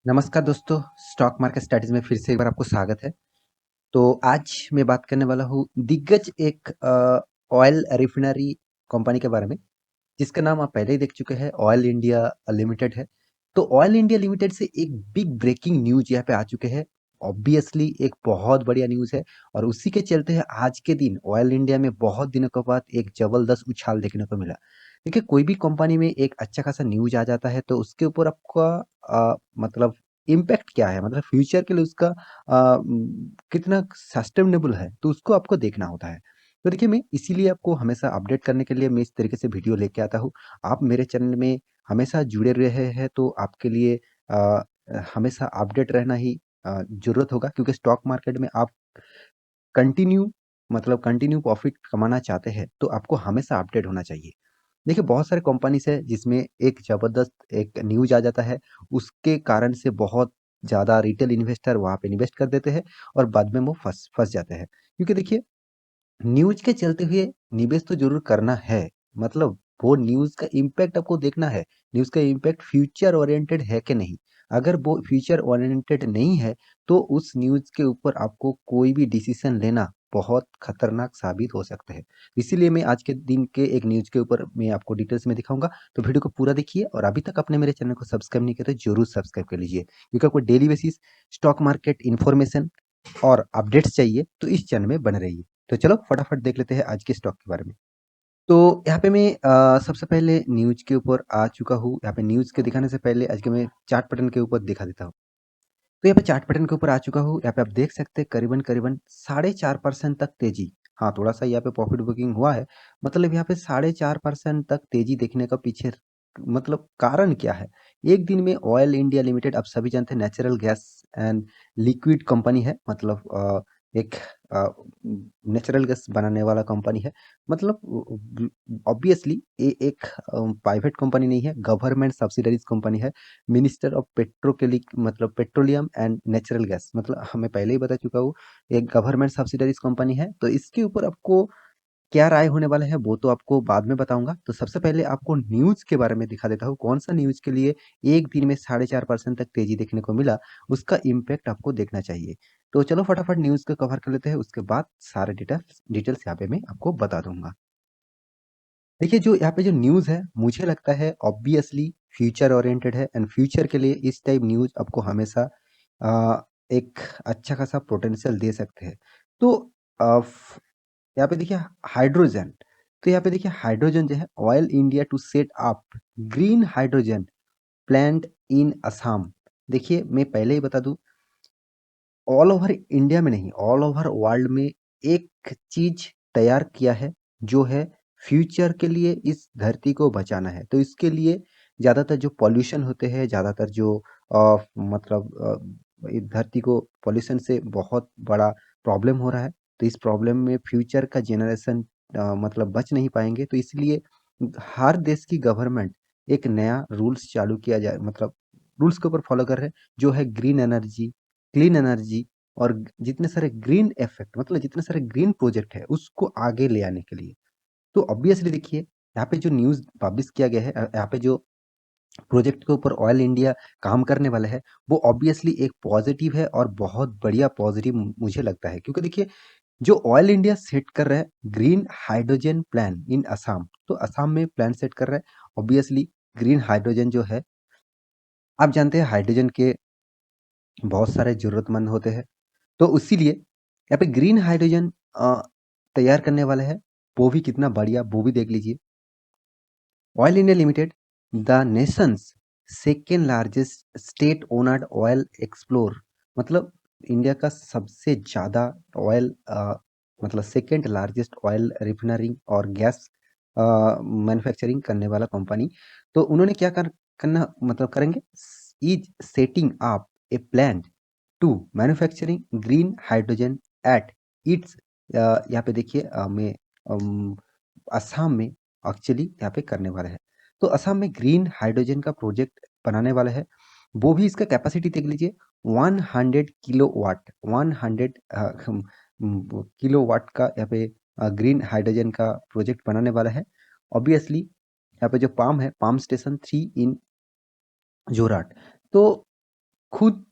नमस्कार दोस्तों, stock market strategy में फिर से एक बार आपको स्वागत है। तो आज मैं बात करने वाला हूँ दिग्गज एक ऑयल रिफाइनरी कंपनी के बारे में, जिसका नाम आप पहले ही देख चुके हैं, ऑयल इंडिया लिमिटेड है। तो ऑयल इंडिया लिमिटेड से एक बिग ब्रेकिंग न्यूज़ यहाँ पे आ चुके हैं। ऑब्वियसली एक बहुत बढ़िया न्यूज़ है और उसी के चलते है आज के दिन ऑयल इंडिया में बहुत दिनों के बाद एक ज़बरदस्त उछाल देखने को मिला। देखिए, कोई भी कंपनी में एक अच्छा खासा न्यूज़ आ जाता है तो उसके ऊपर आपका मतलब इम्पैक्ट क्या है, मतलब फ्यूचर के लिए उसका कितना सस्टेनेबल है, तो उसको आपको देखना होता है। तो देखिए, मैं इसीलिए आपको हमेशा अपडेट करने के लिए मैं इस तरीके से वीडियो लेके आता हूँ। आप मेरे चैनल में हमेशा जुड़े रहे हैं तो आपके लिए हमेशा अपडेट रहना ही ज़रूरत होगा, क्योंकि स्टॉक मार्केट में आप कंटिन्यू कंटिन्यू प्रॉफिट कमाना चाहते हैं तो आपको हमेशा अपडेट होना चाहिए। देखिए, बहुत सारे कंपनीज़ है जिसमें एक ज़बरदस्त एक न्यूज़ आ जाता है, उसके कारण से बहुत ज़्यादा रिटेल इन्वेस्टर वहाँ पे इन्वेस्ट कर देते हैं और बाद में वो फँस फँस जाते हैं। क्योंकि देखिए, न्यूज़ के चलते हुए निवेश तो ज़रूर करना है, मतलब वो न्यूज़ का इम्पैक्ट आपको देखना है, न्यूज़ का इम्पैक्ट फ्यूचर ओरिएंटेड है कि नहीं। अगर वो फ्यूचर ओरिएंटेड नहीं है, तो उस न्यूज़ के ऊपर आपको कोई भी डिसीज़न लेना बहुत खतरनाक साबित हो सकता है। इसीलिए मैं आज के दिन के एक न्यूज़ के ऊपर मैं आपको डिटेल्स में दिखाऊँगा, तो वीडियो को पूरा देखिए और अभी तक आपने मेरे चैनल को सब्सक्राइब नहीं किया तो ज़रूर सब्सक्राइब कर लीजिए, क्योंकि आपको daily basis stock market information और अपडेट्स चाहिए तो इस चैनल में बने रहिए। तो चलो फटाफट देख लेते हैं आज के स्टॉक के बारे में। तो यहाँ पे मैं सबसे पहले न्यूज़ के ऊपर आ चुका हूँ। यहाँ पे न्यूज़ के दिखाने से पहले आज के मैं चार्ट पैटर्न के ऊपर दिखा देता हूँ। तो यहाँ पे चार्ट पैटर्न के ऊपर आ चुका हूँ। यहाँ पे आप देख सकते हैं करीबन-करीबन 4.5% तक तेज़ी। हाँ, थोड़ा-सा यहाँ पे प्रॉफिट बुकिंग हुआ है। मतलब यहाँ पे 4.5% तक तेज़ी देखने का पीछे कारण क्या है? एक दिन में ऑयल इंडिया लिमिटेड, आप सभी जानते हैं, natural gas and liquid company है। एक अ, नेचुरल गैस बनाने वाला कंपनी है। ऑब्वियसली ये एक प्राइवेट कंपनी नहीं है, गवर्नमेंट सब्सिडरीज़ कंपनी है। Minister of petroleum and natural gas, मतलब हमें पहले ही बता चुका हूँ, एक गवर्नमेंट सब्सिडरीज कंपनी है। तो इसके ऊपर आपको क्या राय होने वाला है वो तो आपको बाद में बताऊंगा। तो सबसे पहले आपको न्यूज़ के बारे में दिखा देता हूँ, कौन सा न्यूज़ के लिए एक दिन में 4.5% तक तेजी देखने को मिला, उसका इम्पैक्ट आपको देखना चाहिए। तो चलो फटाफट न्यूज़ को कवर कर लेते हैं, उसके बाद सारे डिटेल्स यहाँ पे मैं आपको बता दूंगा। देखिए, जो यहाँ पे जो न्यूज़ है, मुझे लगता है ऑब्वियसली फ्यूचर ओरिएंटेड है एंड फ्यूचर के लिए इस टाइप न्यूज़ आपको हमेशा एक अच्छा खासा पोटेंशियल दे सकते हैं। तो यहाँ पे देखिए हाइड्रोजन, तो यहाँ पे देखिए हाइड्रोजन जो है, oil India to set up green hydrogen plant in Assam. देखिए, मैं पहले ही बता दूं, ऑल ओवर इंडिया में नहीं, ऑल ओवर वर्ल्ड में एक चीज तैयार किया है, जो है फ्यूचर के लिए इस धरती को बचाना है। तो इसके लिए ज़्यादातर जो पॉल्यूशन होते हैं, ज़्यादातर जो इस धरती को पॉल्यूशन से बहुत बड़ा प्रॉब्लम हो रहा है। तो इस प्रॉब्लम में फ्यूचर का जेनरेशन बच नहीं पाएंगे। तो इसलिए हर देश की गवर्नमेंट एक नया रूल्स चालू किया जाए, रूल्स के ऊपर फॉलो कर रहे हैं, जो है ग्रीन एनर्जी, क्लीन एनर्जी और जितने सारे ग्रीन इफेक्ट, मतलब जितने सारे ग्रीन प्रोजेक्ट है उसको आगे ले आने के लिए। तो ऑब्वियसली देखिए, यहाँ पे जो न्यूज़ पब्लिश किया गया है, यहाँ पे जो प्रोजेक्ट के ऊपर ऑयल इंडिया काम करने वाला है, वो ऑब्वियसली एक पॉजिटिव है और बहुत बढ़िया पॉजिटिव मुझे लगता है। क्योंकि देखिए, जो ऑयल इंडिया सेट कर रहा है green hydrogen plan in Assam, तो असम में प्लान सेट कर रहा है। ऑब्वियसली ग्रीन हाइड्रोजन जो है, आप जानते हैं हाइड्रोजन के बहुत सारे जरूरतमंद होते हैं। तो इसीलिए यहाँ पे ग्रीन हाइड्रोजन तैयार करने वाला है, वो भी कितना बढ़िया, वो भी देख लीजिए। Oil India limited, the nation's second largest state owned oil explore, मतलब इंडिया का सबसे ज़्यादा oil second largest oil refining और गैस मैन्युफैक्चरिंग करने वाला कंपनी। तो उन्होंने क्या करना करेंगे, is setting up a plan to manufacturing green hydrogen at its, यहाँ पे देखिए मैं असम में एक्चुअली यहाँ पे करने वाला है। तो असम में ग्रीन हाइड्रोजन का प्रोजेक्ट बनाने वाला है। वो भी इसका कैपेसिटी देख लीजिए, 100 किलोवाट, 100 किलोवाट का यहाँ पे ग्रीन हाइड्रोजन का प्रोजेक्ट बनाने वाला है। ऑब्वियसली यहाँ पे जो पाम है, पाम स्टेशन 3 इन जोरहाट। तो खुद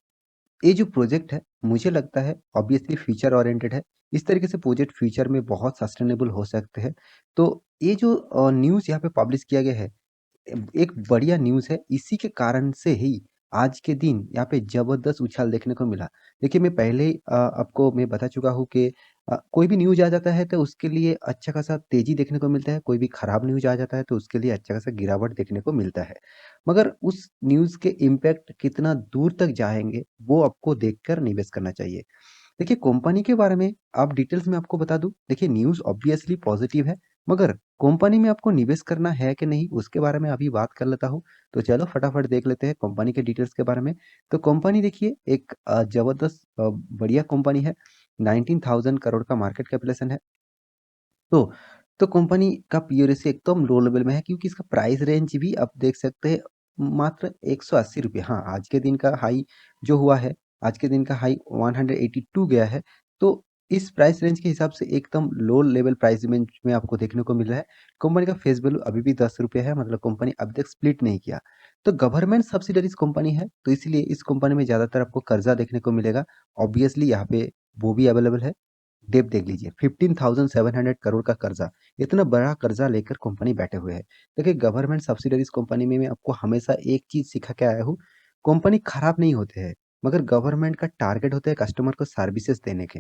ये जो प्रोजेक्ट है, मुझे लगता है ऑब्वियसली फ्यूचर ओरिएंटेड है। इस तरीके से प्रोजेक्ट फ्यूचर में बहुत सस्टेनेबल हो सकते हैं। तो ये जो न्यूज़ यहाँ पे पब्लिश किया गया है, एक बढ़िया न्यूज़ है। इसी के कारण से ही आज के दिन यहाँ पे ज़बरदस्त उछाल देखने को मिला। देखिए, मैं पहले ही आपको मैं बता चुका हूँ कि कोई भी न्यूज़ आ जाता है तो उसके लिए अच्छा खासा तेज़ी देखने को मिलता है, कोई भी खराब न्यूज़ आ जाता है तो उसके लिए अच्छा खासा गिरावट देखने को मिलता है। मगर उस न्यूज़ के इम्पैक्ट कितना दूर तक जाएँगे, वो आपको देखकर निवेश करना चाहिए। देखिए, कंपनी के बारे में आप डिटेल्स में आपको बता दूँ, देखिए न्यूज़ ऑब्वियसली पॉजिटिव है, मगर कंपनी में आपको निवेश करना है कि नहीं, उसके बारे में अभी बात कर लेता हूँ। तो चलो फटाफट देख लेते हैं कंपनी के डिटेल्स के बारे में। तो कंपनी देखिए एक ज़बरदस्त बढ़िया कंपनी है, 19,000 करोड़ का मार्केट कैपिटलाइज़ेशन है। तो तो कंपनी का पीई रेशियो एकदम लो लेवल में है, क्योंकि इसका प्राइस रेंज भी आप देख सकते हैं मात्र ₹180। हाँ, आज के दिन का हाई जो हुआ है, आज के दिन का हाई 182 गया है। तो इस प्राइस रेंज के हिसाब से एकदम लो लेवल प्राइस रेंज में आपको देखने को मिल रहा है। कंपनी का फेस वैल्यू अभी भी ₹10 है, मतलब कंपनी अभी तक स्प्लिट नहीं किया। तो गवर्नमेंट सब्सिडरीज़ कंपनी है, तो इसलिए इस कंपनी में ज़्यादातर आपको कर्ज़ा देखने को मिलेगा। ऑब्वियसली यहाँ पे वो भी अवेलेबल है। डेब्ट देख लीजिए, 15,700 करोड़ का कर्जा, इतना बड़ा कर्जा लेकर कंपनी बैठे हुए हैं। देखिए, गवर्नमेंट सब्सिडरीज कंपनी में मैं आपको हमेशा एक चीज सिखा के आया हूँ, कंपनी खराब नहीं होते हैं, मगर गवर्नमेंट का टारगेट होता है कस्टमर को सर्विसेज देने के,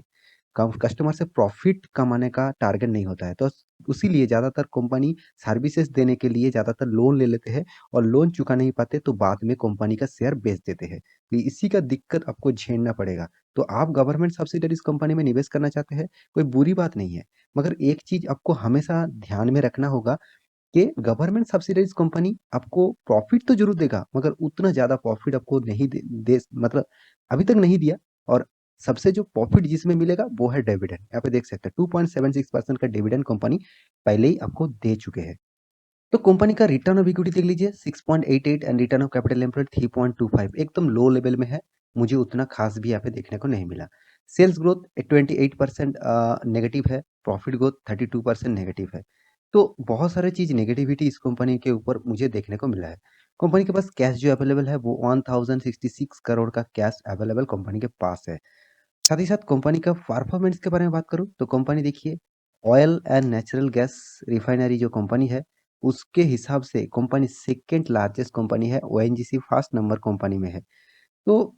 कस्टमर से प्रॉफिट कमाने का टारगेट नहीं होता है। तो उसीलिए ज्यादातर कंपनी सर्विसेज देने के लिए ज्यादातर लोन ले लेते हैं, और लोन चुका नहीं पाते तो बाद में कंपनी का शेयर बेच देते हैं। तो इसी का दिक्कत आपको झेलना पड़ेगा। तो आप गवर्नमेंट सब्सिडरीज कंपनी में निवेश करना चाहते हैं, कोई बुरी बात नहीं है, मगर एक चीज आपको हमेशा ध्यान में रखना होगा कि गवर्नमेंट सब्सिडाइज कंपनी आपको प्रॉफिट तो जरूर देगा, मगर उतना ज्यादा प्रॉफिट आपको नहीं मतलब अभी तक नहीं दिया। और सबसे जो प्रॉफिट जिसमें मिलेगा वो है डिविडेंड। यहाँ पे देख सकते हैं 2.76% का डिविडेंड कंपनी पहले ही आपको दे चुके हैं। तो कंपनी का रिटर्न ऑफ इक्विटी देख लीजिए 6.88 and return of capital employed 3.25, एकदम लो लेवल में है। मुझे उतना खास भी यहाँ पे देखने को नहीं मिला। सेल्स ग्रोथ 28% नेगेटिव है, प्रॉफिट ग्रोथ 32% नेगेटिव है। तो बहुत सारे चीज नेगेटिविटी इस कंपनी के ऊपर मुझे देखने को मिला है। कंपनी के पास कैश जो अवेलेबल है वो 1066 करोड़ का कैश अवेलेबल कंपनी के पास है। साथ ही साथ कंपनी का परफॉर्मेंस के बारे में बात करूँ तो कंपनी देखिए, oil and natural gas refinery जो कंपनी है, उसके हिसाब से कंपनी सेकेंड लार्जेस्ट कंपनी है, ओएनजीसी फर्स्ट नंबर कंपनी में है। तो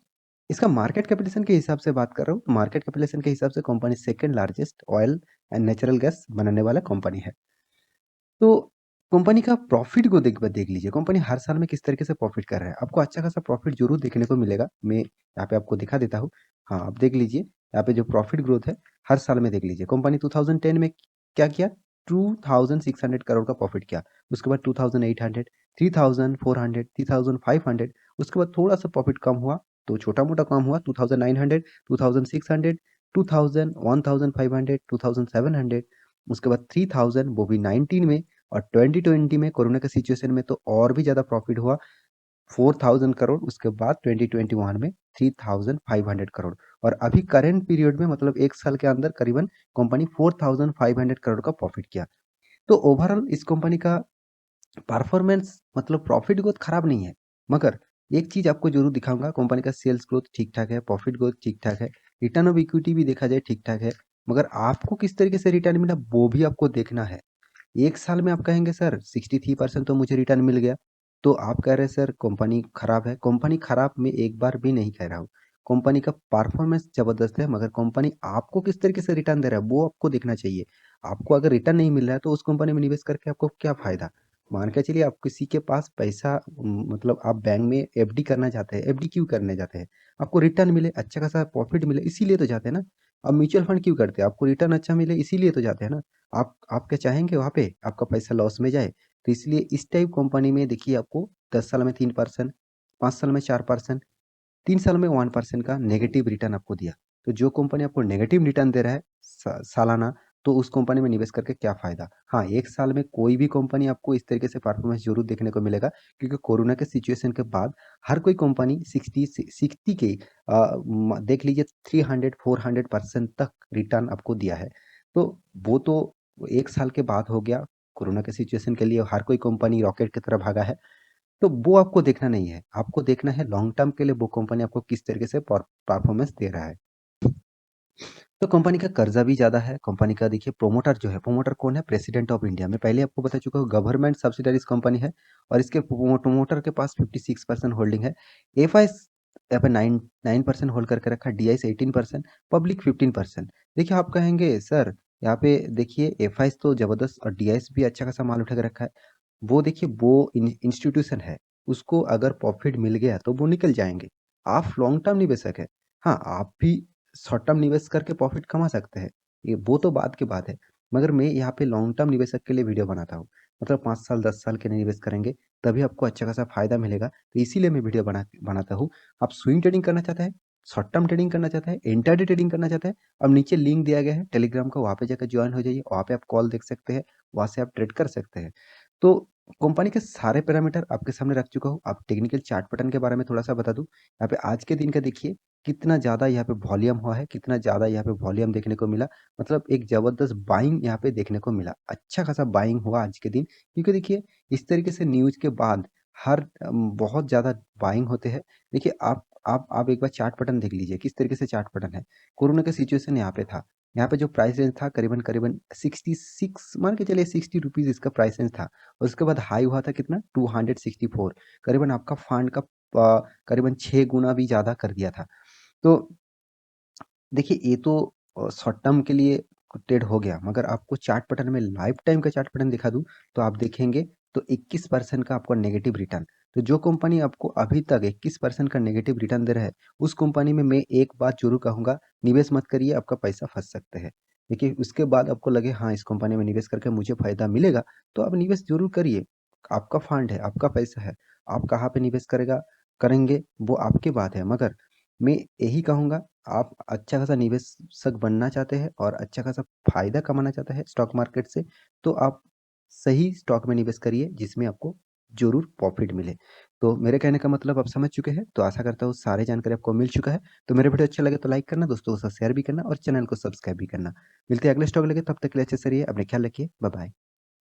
इसका मार्केट कैपिटलाइजेशन के हिसाब से बात कर रहा हूँ, मार्केट कैपिटलाइजेशन के हिसाब से company second largest oil and natural gas बनाने वाला कंपनी है। तो कंपनी का प्रॉफिट को देख लीजिए, कंपनी हर साल में किस तरीके से प्रॉफिट कर रहा है, आपको अच्छा खासा प्रॉफिट जरूर देखने को मिलेगा। मैं यहाँ पे आपको दिखा देता हूँ। हाँ, आप देख लीजिए, यहाँ पे जो प्रॉफिट ग्रोथ है हर साल में देख लीजिए। कंपनी 2010 में क्या किया, 2600 करोड़ का प्रॉफिट किया। उसके बाद 2800, 3400, 3500, उसके बाद थोड़ा सा प्रॉफिट कम हुआ, तो छोटा मोटा कम हुआ, 2900, 2600, 2000, 1500, 2700, उसके बाद 3000, वो भी 19 में। और 2020 में कोरोना के सिचुएशन में तो और भी ज्यादा प्रॉफिट हुआ, 4000 करोड़। उसके बाद 2021 में 3500 करोड़। और अभी करंट पीरियड में, मतलब एक साल के अंदर करीबन कंपनी 4500 करोड़ का प्रॉफिट किया। तो ओवरऑल इस कंपनी का परफॉर्मेंस, मतलब प्रॉफिट ग्रोथ खराब नहीं है, मगर एक चीज आपको जरूर दिखाऊंगा, कंपनी का सेल्स ग्रोथ ठीक ठाक है, प्रॉफिट ग्रोथ ठीक ठाक है, रिटर्न ऑफ इक्विटी भी देखा जाए ठीक ठाक है, मगर आपको किस तरीके से रिटर्न मिला वो भी आपको देखना है। एक साल में आप कहेंगे सर 63% तो मुझे रिटर्न मिल गया, तो आप कह रहे हैं सर कंपनी खराब है। कंपनी खराब मैं एक बार भी नहीं कह रहा हूँ, कंपनी का परफॉर्मेंस जबरदस्त है, मगर कंपनी आपको किस तरीके से रिटर्न दे रहा है वो आपको देखना चाहिए। आपको अगर रिटर्न नहीं मिल रहा है तो उस कंपनी में निवेश करके आपको क्या फायदा। मान के चलिए आप किसी के पास पैसा मतलब आप बैंक में एफडी करना चाहते हैं, एफडी क्यों करने जाते हैं, आपको रिटर्न मिले, अच्छा खासा प्रॉफिट मिले, इसीलिए तो जाते हैं ना। अब म्यूचुअल फंड क्यों करते हैं, आपको रिटर्न अच्छा मिले इसीलिए तो जाते हैं ना। आप क्या चाहेंगे वहाँ पे आपका पैसा लॉस में जाए। तो इसलिए इस टाइप कंपनी में देखिए, आपको 10 साल में 3%, 5 साल में 4%, 3 साल में 1% का नेगेटिव रिटर्न आपको दिया। तो जो कंपनी आपको नेगेटिव रिटर्न दे रहा है सालाना, तो उस कंपनी में निवेश करके क्या फायदा। हाँ, एक साल में कोई भी कंपनी आपको इस तरीके से परफॉर्मेंस जरूर देखने को मिलेगा, क्योंकि कोरोना के सिचुएशन के बाद हर कोई कंपनी 60 के देख लीजिए 300 400% तक रिटर्न आपको दिया है। तो वो तो एक साल के बाद हो गया, कोरोना के सिचुएशन के लिए हर कोई कंपनी रॉकेट की तरह भागा है। तो वो आपको देखना नहीं है, आपको देखना है लॉन्ग टर्म के लिए वो कंपनी आपको किस तरीके से परफॉर्मेंस दे रहा है। तो कंपनी का कर्जा भी ज़्यादा है, कंपनी का देखिए प्रोमोटर जो है, प्रोमोटर कौन है? President of India. मैं पहले आपको बता चुका हूँ गवर्नमेंट सब्सिडरीज़ कंपनी है और इसके प्रोमोटर के पास 56% होल्डिंग है। एफआईज़ यहाँ पे 9% होल्ड करके रखा है, डीआईज़ 18%, पब्लिक 15%। देखिए आप कहेंगे सर यहाँ पे देखिए एफआईज़ तो ज़बरदस्त और डीआईज़ भी अच्छा खासा माल उठा के रखा है। वो देखिए वो इंस्टीट्यूशन है, उसको अगर प्रॉफिट मिल गया तो वो निकल जाएँगे। आप लॉन्ग टर्म निवेशक हैं। हाँ, आप भी शॉर्ट टर्म निवेश करके प्रॉफिट कमा सकते हैं, ये वो तो बात की बात है। मगर मैं यहाँ पे लॉन्ग टर्म निवेशक के लिए वीडियो बनाता हूँ। मतलब 5 साल 10 साल के लिए निवेश करेंगे तभी आपको अच्छा खासा फायदा मिलेगा, तो इसीलिए मैं वीडियो बनाता हूँ। आप स्विंग ट्रेडिंग करना चाहते हैं, शॉर्ट टर्म ट्रेडिंग करना चाहते हैं, इंट्राडे ट्रेडिंग करना चाहते हैं, अब नीचे लिंक दिया गया है टेलीग्राम का, वहाँ पे जाकर ज्वाइन हो जाइए, वहाँ पे आप कॉल देख सकते हैं, वहाँ से आप ट्रेड कर सकते हैं। तो कंपनी के सारे पैरामीटर आपके सामने रख चुका हूँ। आप टेक्निकल चार्ट पैटर्न के बारे में थोड़ा सा बता दूं, यहाँ पे आज के दिन का देखिए कितना ज़्यादा यहाँ पे वॉल्यूम हुआ है, कितना ज़्यादा यहाँ पे वॉल्यूम देखने को मिला। मतलब एक ज़बरदस्त बाइंग यहाँ पे देखने को मिला, अच्छा खासा बाइंग हुआ आज के दिन, क्योंकि देखिए इस तरीके से न्यूज के बाद हर बहुत ज़्यादा बाइंग होते हैं। देखिए आप एक बार चार्ट पैटर्न देख लीजिए किस तरीके से चार्ट पैटर्न है। कोरोना का सिचुएशन यहाँ पे था, यहाँ पे जो प्राइस रेंज था करीबन करीबन 66, मान के चलिए 60 रुपीज़ इसका प्राइस रेंज था, और उसके बाद हाई हुआ था कितना 264, करीबन आपका फंड का करीबन 6 गुना भी ज़्यादा कर दिया था। तो देखिए ये तो शॉर्ट टर्म के लिए ट्रेड हो गया, मगर आपको चार्ट पैटर्न में लाइफ टाइम का चार्ट पैटर्न दिखा दूं तो आप देखेंगे तो 21% का आपको नेगेटिव रिटर्न। तो जो कंपनी आपको अभी तक 21% का नेगेटिव रिटर्न दे रहा है, उस कंपनी में मैं एक बात जरूर कहूंगा, निवेश मत करिए, आपका पैसा फंस सकते हैं। देखिए उसके बाद आपको लगे हाँ इस कंपनी में निवेश करके मुझे फायदा मिलेगा, तो आप निवेश जरूर करिए। आपका फंड है, आपका पैसा है, आप कहाँ पे निवेश करेंगे वो आपकी बात है। मगर मैं यही कहूँगा, आप अच्छा खासा निवेशक बनना चाहते हैं और अच्छा खासा फायदा कमाना चाहते हैं स्टॉक मार्केट से, तो आप सही स्टॉक में निवेश करिए जिसमें आपको जरूर प्रॉफिट मिले। तो मेरे कहने का मतलब आप समझ चुके हैं, तो आशा करता हूँ सारी जानकारी आपको मिल चुका है। तो मेरे वीडियो अच्छा लगे तो लाइक करना, दोस्तों के साथ शेयर भी करना और चैनल को सब्सक्राइब भी करना। मिलते हैं अगले स्टॉक लेके, तब तक के लिए अच्छे से रहिए, अपने ख्याल रखिए, बाय बाय।